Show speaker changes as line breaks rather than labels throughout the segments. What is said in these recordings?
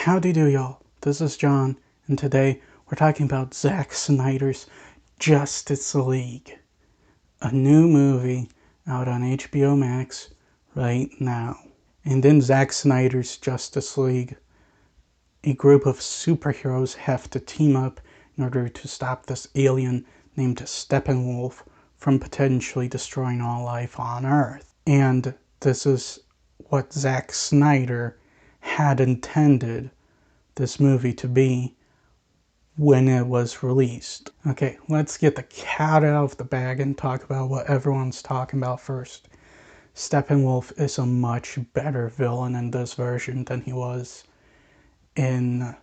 Howdy do y'all, this is John, and today we're talking about Zack Snyder's Justice League, a new movie out on HBO Max right now. And in Zack Snyder's Justice League, a group of superheroes have to team up in order to stop this alien named Steppenwolf from potentially destroying all life on Earth. And this is what Zack Snyder had intended this movie to be when it was released. Okay, let's get the cat out of the bag and talk about what everyone's talking about first. Steppenwolf is a much better villain in this version than he was in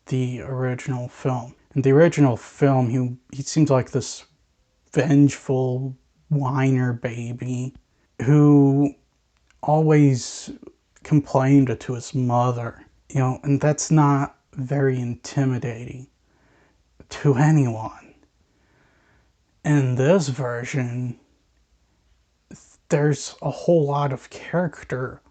the original film. In the original film, he seems like this vengeful whiner baby who always complained to his mother, and that's not very intimidating to anyone. In this version, there's a whole lot of character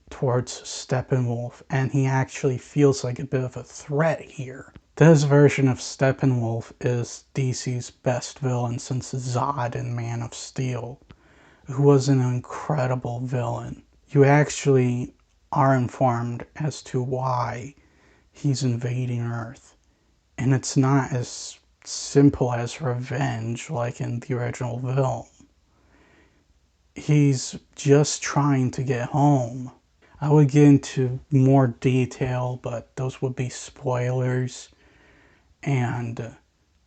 towards Steppenwolf, and he actually feels like a bit of a threat here. This version of Steppenwolf is DC's best villain since Zod in Man of Steel, who was an incredible villain. You actually are informed as to why he's invading Earth. And it's not as simple as revenge like in the original film. He's just trying to get home. I would get into more detail, but those would be spoilers. And,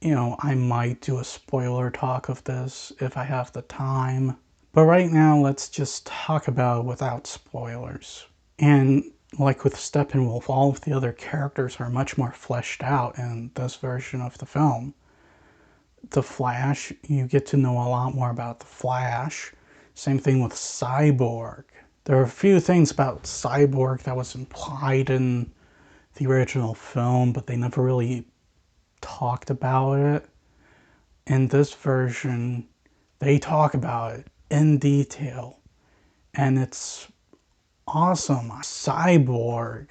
I might do a spoiler talk of this if I have the time. But right now, let's just talk about it without spoilers. And like with Steppenwolf, all of the other characters are much more fleshed out in this version of the film. The Flash, you get to know a lot more about the Flash. Same thing with Cyborg. There are a few things about Cyborg that was implied in the original film, but they never really talked about it. In this version, they talk about it in detail, and it's awesome. Cyborg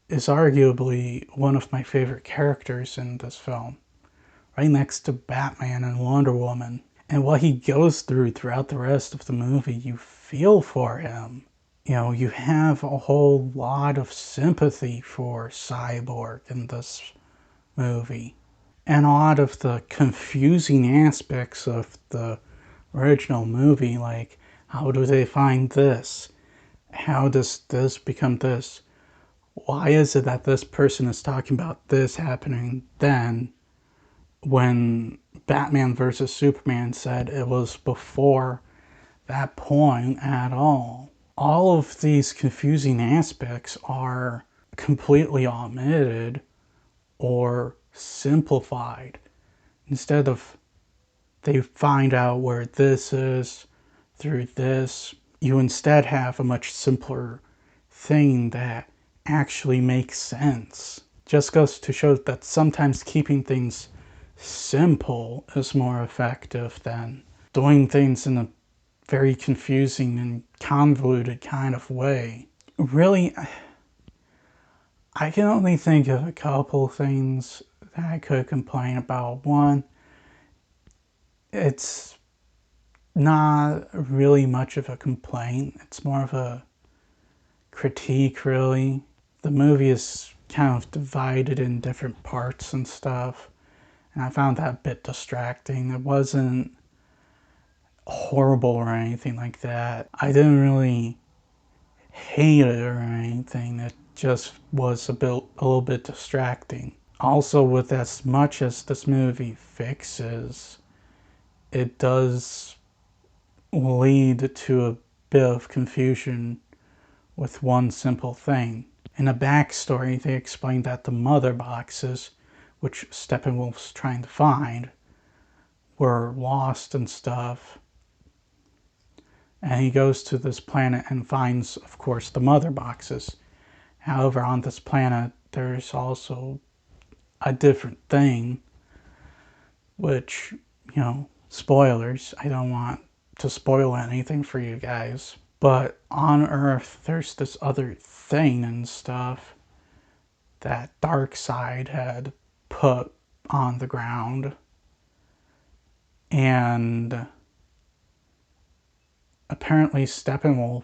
is arguably one of my favorite characters in this film, right next to Batman and Wonder Woman. And what he goes through throughout the rest of the movie, you feel for him. You have a whole lot of sympathy for Cyborg in this movie. And a lot of the confusing aspects of the original movie, like how do they find this? How does this become this? Why is it that this person is talking about this happening then when Batman vs. Superman said it was before that point at all? All of these confusing aspects are completely omitted or simplified. Instead of they find out where this is through this, you instead have a much simpler thing that actually makes sense. Just goes to show that sometimes keeping things simple is more effective than doing things in a very confusing and convoluted kind of way. Really, I can only think of a couple things that I could complain about. One, it's not really much of a complaint. It's more of a critique, really. The movie is kind of divided in different parts and stuff, and I found that a bit distracting. It wasn't horrible or anything like that. I didn't really hate it or anything. It just was a little bit distracting. Also, with as much as this movie fixes, it does lead to a bit of confusion with one simple thing. In a backstory, they explain that the mother boxes, which Steppenwolf's trying to find, were lost and stuff. And he goes to this planet and finds, of course, the mother boxes. However, on this planet, there's also a different thing, which, spoilers. I don't want to spoil anything for you guys. But on Earth, there's this other thing and stuff, that Darkseid had put on the ground. And apparently Steppenwolf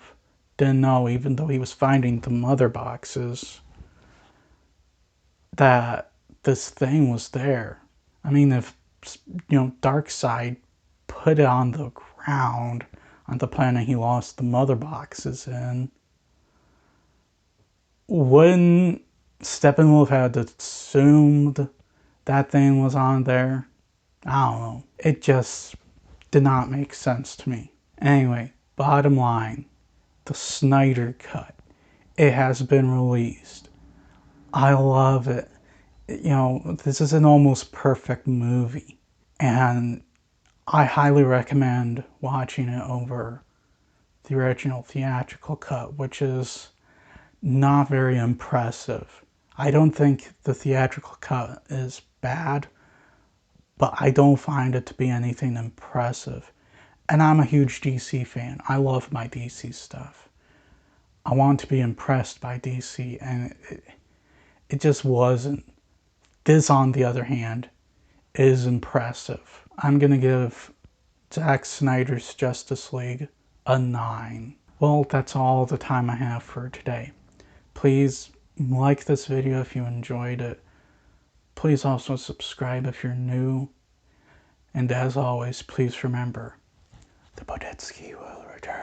didn't know, even though he was finding the mother boxes, that this thing was there. I mean, if, Darkseid put it on the ground on the planet he lost the mother boxes in, wouldn't Steppenwolf have assumed that thing was on there? I don't know. It just did not make sense to me. Anyway, bottom line, the Snyder Cut. It has been released. I love it. This is an almost perfect movie. And I highly recommend watching it over the original theatrical cut, which is not very impressive. I don't think the theatrical cut is bad, but I don't find it to be anything impressive. And I'm a huge DC fan. I love my DC stuff. I want to be impressed by DC, and it just wasn't. This, on the other hand, is impressive. I'm going to give Zack Snyder's Justice League a 9. Well, that's all the time I have for today. Please like this video if you enjoyed it. Please also subscribe if you're new. And as always, please remember, the Bodetsky will return.